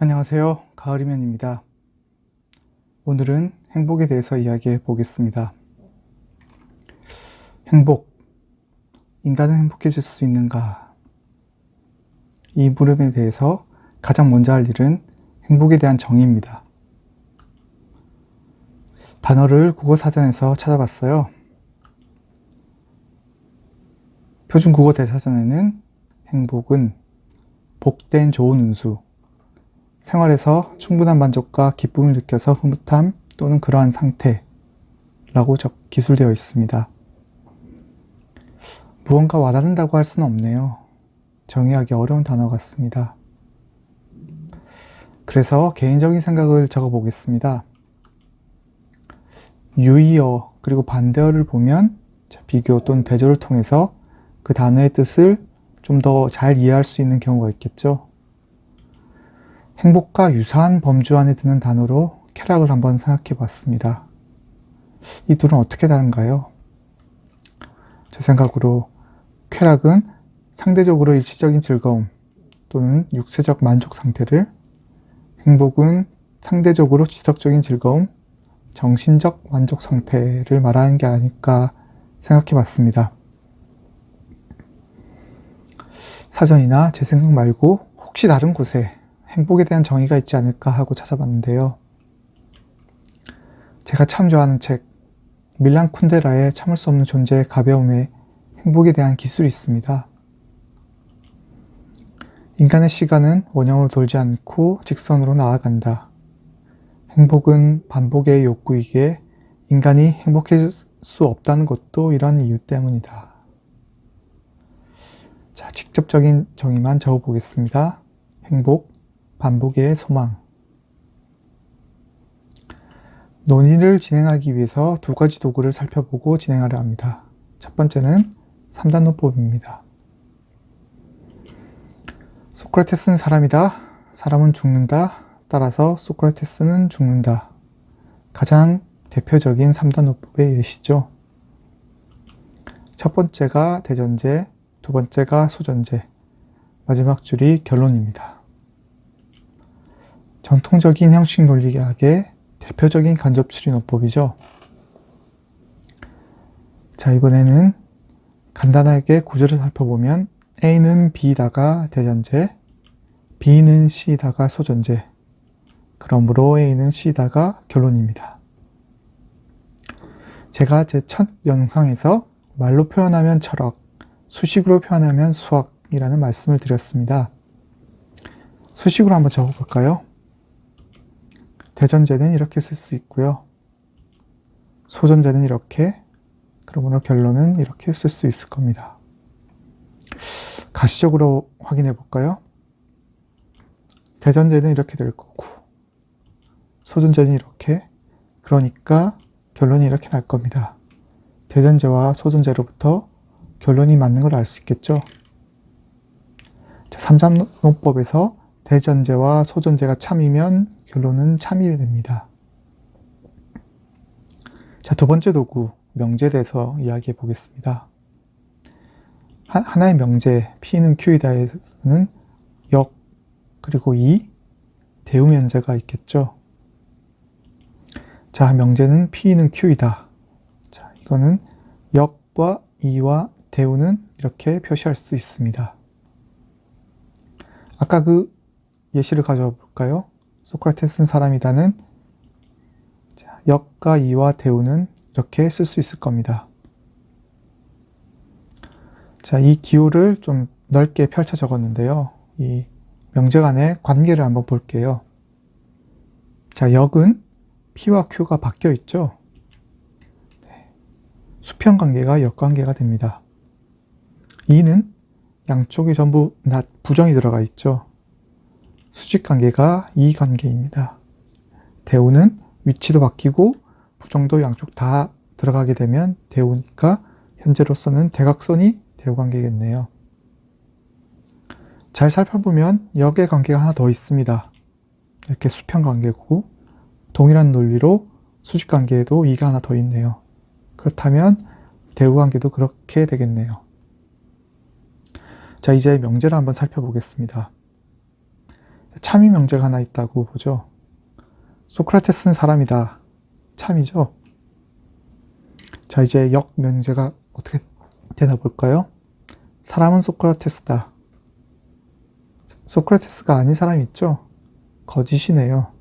안녕하세요. 가을이면입니다. 오늘은 행복에 대해서 이야기해 보겠습니다. 행복. 인간은 행복해질 수 있는가? 이 물음에 대해서 가장 먼저 할 일은 행복에 대한 정의입니다. 단어를 국어사전에서 찾아봤어요. 표준국어 대사전에는 행복은 복된 좋은 운수, 생활에서 충분한 만족과 기쁨을 느껴서 흐뭇함 또는 그러한 상태라고 기술되어 있습니다. 무언가 와닿는다고 할 수는 없네요. 정의하기 어려운 단어 같습니다. 그래서 개인적인 생각을 적어보겠습니다. 유의어 그리고 반대어를 보면 비교 또는 대조를 통해서 그 단어의 뜻을 좀 더 잘 이해할 수 있는 경우가 있겠죠. 행복과 유사한 범주 안에 드는 단어로 쾌락을 한번 생각해 봤습니다. 이 둘은 어떻게 다른가요? 제 생각으로 쾌락은 상대적으로 일시적인 즐거움 또는 육체적 만족 상태를, 행복은 상대적으로 지속적인 즐거움, 정신적 만족 상태를 말하는 게 아닐까 생각해 봤습니다. 사전이나 제 생각 말고 혹시 다른 곳에 행복에 대한 정의가 있지 않을까 하고 찾아봤는데요. 제가 참 좋아하는 책 밀란 쿤데라의 참을 수 없는 존재의 가벼움에 행복에 대한 기술이 있습니다. 인간의 시간은 원형으로 돌지 않고 직선으로 나아간다. 행복은 반복의 욕구이기에 인간이 행복해질 수 없다는 것도 이런 이유 때문이다. 자, 직접적인 정의만 적어보겠습니다. 행복, 반복의 소망. 논의를 진행하기 위해서 두 가지 도구를 살펴보고 진행하려 합니다. 첫 번째는 3단노법입니다. 소크라테스는 사람이다. 사람은 죽는다. 따라서 소크라테스는 죽는다. 가장 대표적인 3단노법의 예시죠. 첫 번째가 대전제, 두 번째가 소전제, 마지막 줄이 결론입니다. 전통적인 형식 논리학의 대표적인 간접추리노법이죠. 자, 이번에는 간단하게 구조를 살펴보면 A는 B다가 대전제, B는 C다가 소전제, 그러므로 A는 C다가 결론입니다. 제가 제 첫 영상에서 말로 표현하면 철학, 수식으로 표현하면 수학이라는 말씀을 드렸습니다. 수식으로 한번 적어볼까요? 대전제는 이렇게 쓸 수 있고요. 소전제는 이렇게, 그러므로 결론은 이렇게 쓸 수 있을 겁니다. 가시적으로 확인해 볼까요? 대전제는 이렇게 될 거고, 소전제는 이렇게, 그러니까 결론이 이렇게 날 겁니다. 대전제와 소전제로부터 결론이 맞는 걸 알 수 있겠죠? 자, 3단노법에서 대전제와 소전제가 참이면 결론은 참이 됩니다. 자, 두 번째 도구, 명제에 대해서 이야기해 보겠습니다. 하나의 명제, P는 Q이다에는 역, 그리고 이, 대우 면제가 있겠죠. 자, 명제는 P는 Q이다. 자, 이거는 역과 이와 대우는 이렇게 표시할 수 있습니다. 아까 그 예시를 가져와 볼까요? 소크라테스는 사람이다는 역과 이와 대우는 이렇게 쓸 수 있을 겁니다. 자, 이 기호를 좀 넓게 펼쳐 적었는데요. 이 명제 간의 관계를 한번 볼게요. 자, 역은 P와 Q가 바뀌어 있죠. 수평 관계가 역관계가 됩니다. 이는 양쪽이 전부 부정이 들어가 있죠. 수직 관계가 이 관계입니다. 대우는 위치도 바뀌고 부정도 양쪽 다 들어가게 되면 대우니까 현재로서는 대각선이 대우 관계겠네요. 잘 살펴보면 역의 관계가 하나 더 있습니다. 이렇게 수평 관계고 동일한 논리로 수직 관계에도 이가 하나 더 있네요. 그렇다면 대우 관계도 그렇게 되겠네요. 자, 이제 명제를 한번 살펴보겠습니다. 참이 명제가 하나 있다고 보죠. 소크라테스는 사람이다. 참이죠. 자, 이제 역 명제가 어떻게 되나 볼까요? 사람은 소크라테스다. 소크라테스가 아닌 사람이 있죠? 거짓이네요.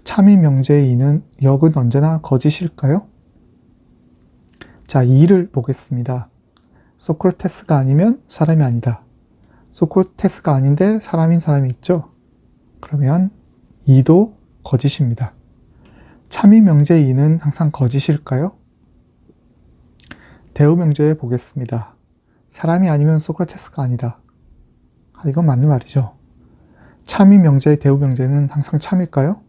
참이 명제의 이는 역은 언제나 거짓일까요? 자, 이를 보겠습니다. 소크라테스가 아니면 사람이 아니다. 소크라테스가 아닌데 사람인 사람이 있죠? 그러면 이도 거짓입니다. 참이 명제의 이는 항상 거짓일까요? 대우 명제에 보겠습니다. 사람이 아니면 소크라테스가 아니다. 이건 맞는 말이죠. 참이 명제의 대우 명제는 항상 참일까요?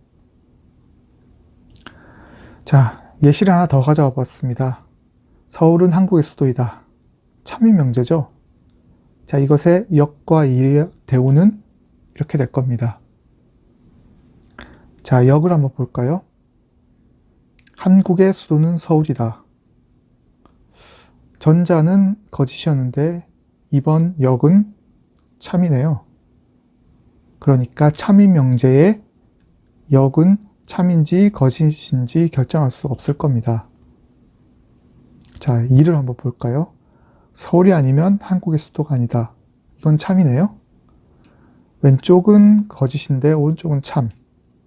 자, 예시를 하나 더 가져와 봤습니다. 서울은 한국의 수도이다. 참이 명제죠. 자, 이것의 역과 이의 대우는 이렇게 될 겁니다. 자, 역을 한번 볼까요? 한국의 수도는 서울이다. 전자는 거짓이었는데 이번 역은 참이네요. 그러니까 참이 명제의 역은 참인지 거짓인지 결정할 수 없을 겁니다. 자, 이를 한번 볼까요? 서울이 아니면 한국의 수도가 아니다. 이건 참이네요. 왼쪽은 거짓인데 오른쪽은 참.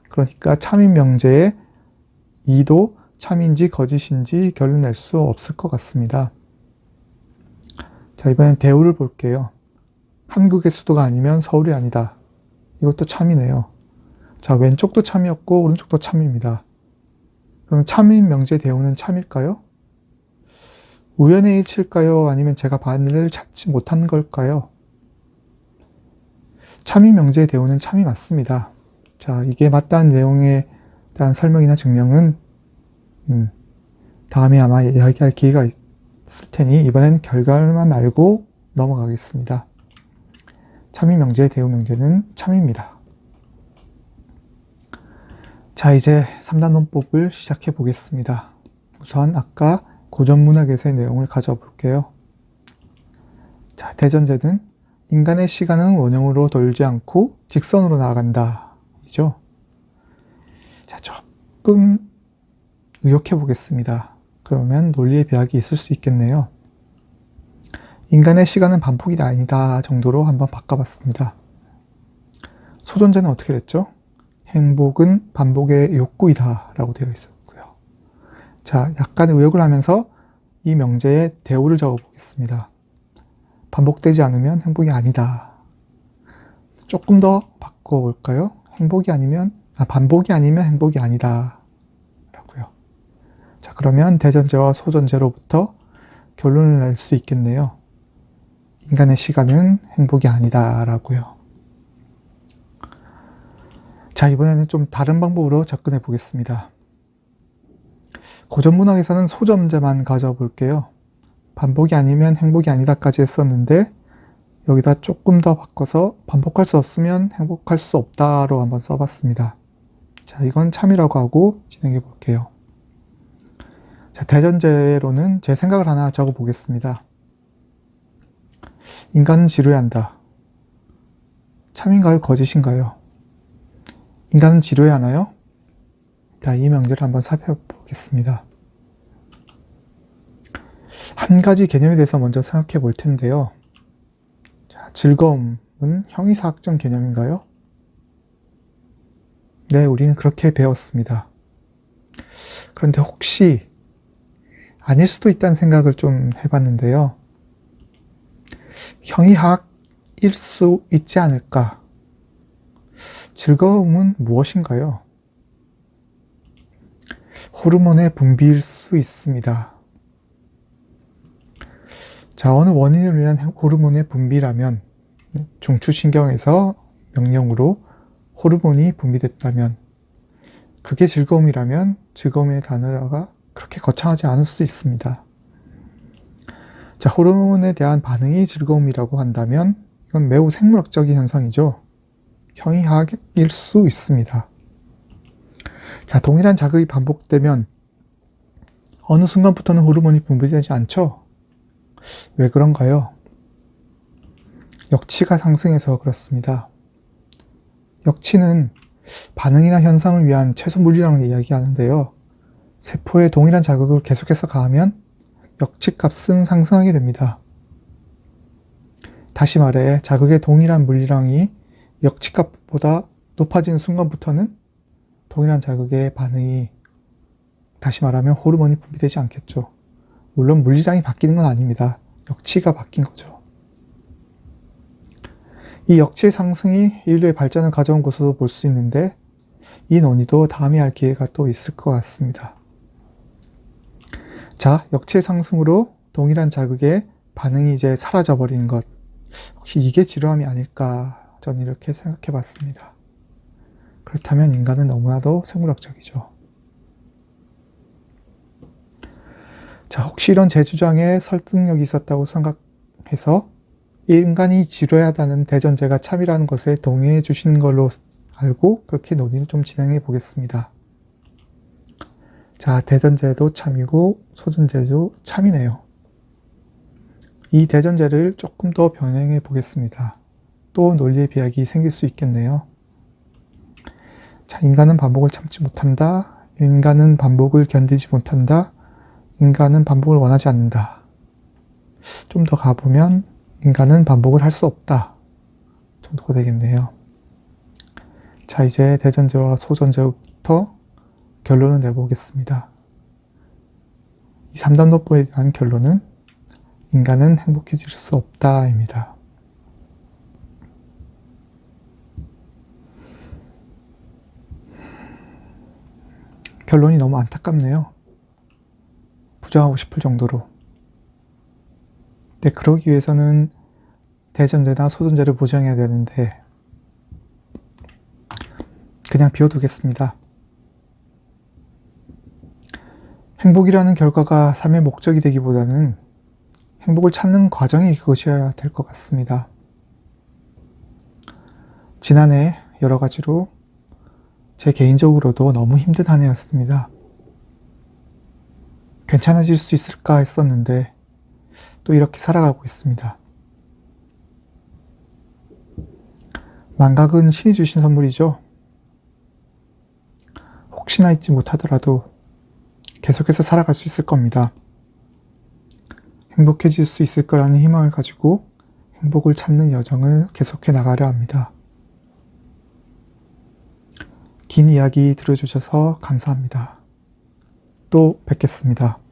그러니까 참인 명제의 이도 참인지 거짓인지 결론 낼 수 없을 것 같습니다. 자, 이번엔 대우를 볼게요. 한국의 수도가 아니면 서울이 아니다. 이것도 참이네요. 자, 왼쪽도 참이었고 오른쪽도 참입니다. 그럼 참인 명제 대우는 참일까요? 우연의 일치일까요? 아니면 제가 바늘을 찾지 못한 걸까요? 참인 명제의 대우는 참이 맞습니다. 자, 이게 맞다는 내용에 대한 설명이나 증명은 다음에 아마 이야기할 기회가 있을 테니 이번엔 결과만 알고 넘어가겠습니다. 참인 명제의 대우 명제는 참입니다. 자, 이제 3단 논법을 시작해 보겠습니다. 우선 아까 고전문학에서의 내용을 가져와 볼게요. 자, 대전제는 인간의 시간은 원형으로 돌지 않고 직선으로 나아간다. 이죠. 자, 조금 의역해 보겠습니다. 그러면 논리의 비약이 있을 수 있겠네요. 인간의 시간은 반복이 아니다 정도로 한번 바꿔봤습니다. 소존제는 어떻게 됐죠? 행복은 반복의 욕구이다 라고 되어 있었고요. 자, 약간 의역을 하면서 이 명제의 대우를 적어 보겠습니다. 반복되지 않으면 행복이 아니다. 조금 더 바꿔볼까요? 반복이 아니면 행복이 아니다 라고요. 자, 그러면 대전제와 소전제로부터 결론을 낼 수 있겠네요. 인간의 시간은 행복이 아니다 라고요. 자, 이번에는 좀 다른 방법으로 접근해 보겠습니다. 고전문학에서는 소점제만 가져와 볼게요. 반복이 아니면 행복이 아니다까지 했었는데 여기다 조금 더 바꿔서 반복할 수 없으면 행복할 수 없다로 한번 써봤습니다. 자, 이건 참이라고 하고 진행해 볼게요. 자, 대전제로는 제 생각을 하나 적어 보겠습니다. 인간은 지루해한다. 참인가요? 거짓인가요? 인간은 지루해하나요? 자, 이 명제를 한번 살펴보겠습니다. 한 가지 개념에 대해서 먼저 생각해 볼 텐데요. 자, 즐거움은 형이사학적 개념인가요? 네, 우리는 그렇게 배웠습니다. 그런데 혹시 아닐 수도 있다는 생각을 좀 해봤는데요. 형이학일 수 있지 않을까? 즐거움은 무엇인가요? 호르몬의 분비일 수 있습니다. 자, 어느 원인을 위한 호르몬의 분비라면 중추신경에서 명령으로 호르몬이 분비됐다면 그게 즐거움이라면 즐거움의 단어가 그렇게 거창하지 않을 수 있습니다. 자, 호르몬에 대한 반응이 즐거움이라고 한다면 이건 매우 생물학적인 현상이죠. 형이학일 수 있습니다. 자, 동일한 자극이 반복되면 어느 순간부터는 호르몬이 분비되지 않죠? 왜 그런가요? 역치가 상승해서 그렇습니다. 역치는 반응이나 현상을 위한 최소 물리량을 이야기하는데요. 세포에 동일한 자극을 계속해서 가하면 역치 값은 상승하게 됩니다. 다시 말해 자극의 동일한 물리량이 역치 값보다 높아지는 순간부터는 동일한 자극의 반응이, 다시 말하면 호르몬이 분비되지 않겠죠. 물론 물리량이 바뀌는 건 아닙니다. 역치가 바뀐 거죠. 이 역치의 상승이 인류의 발전을 가져온 것으로 볼 수 있는데, 이 논의도 다음에 할 기회가 또 있을 것 같습니다. 자, 역치의 상승으로 동일한 자극의 반응이 이제 사라져버리는 것. 혹시 이게 지루함이 아닐까, 저는 이렇게 생각해 봤습니다. 그렇다면 인간은 너무나도 생물학적이죠. 자, 혹시 이런 제 주장에 설득력이 있었다고 생각해서 인간이 지루하다는 대전제가 참이라는 것에 동의해 주시는 걸로 알고 그렇게 논의를 좀 진행해 보겠습니다. 자, 대전제도 참이고 소전제도 참이네요. 이 대전제를 조금 더 변형해 보겠습니다. 또 논리의 비약이 생길 수 있겠네요. 자, 인간은 반복을 참지 못한다. 인간은 반복을 견디지 못한다. 인간은 반복을 원하지 않는다. 좀 더 가보면 인간은 반복을 할 수 없다 정도가 되겠네요. 자, 이제 대전제와 소전제부터 결론을 내보겠습니다. 이 3단노법에 대한 결론은 인간은 행복해질 수 없다입니다. 결론이 너무 안타깝네요. 부정하고 싶을 정도로. 네, 그러기 위해서는 대전제나 소전제를 보장해야 되는데 그냥 비워두겠습니다. 행복이라는 결과가 삶의 목적이 되기보다는 행복을 찾는 과정이 그것이어야 될 것 같습니다. 지난해 여러 가지로 제 개인적으로도 너무 힘든 한 해였습니다. 괜찮아질 수 있을까 했었는데 또 이렇게 살아가고 있습니다. 망각은 신이 주신 선물이죠. 혹시나 잊지 못하더라도 계속해서 살아갈 수 있을 겁니다. 행복해질 수 있을 거라는 희망을 가지고 행복을 찾는 여정을 계속해 나가려 합니다. 긴 이야기 들어주셔서 감사합니다. 또 뵙겠습니다.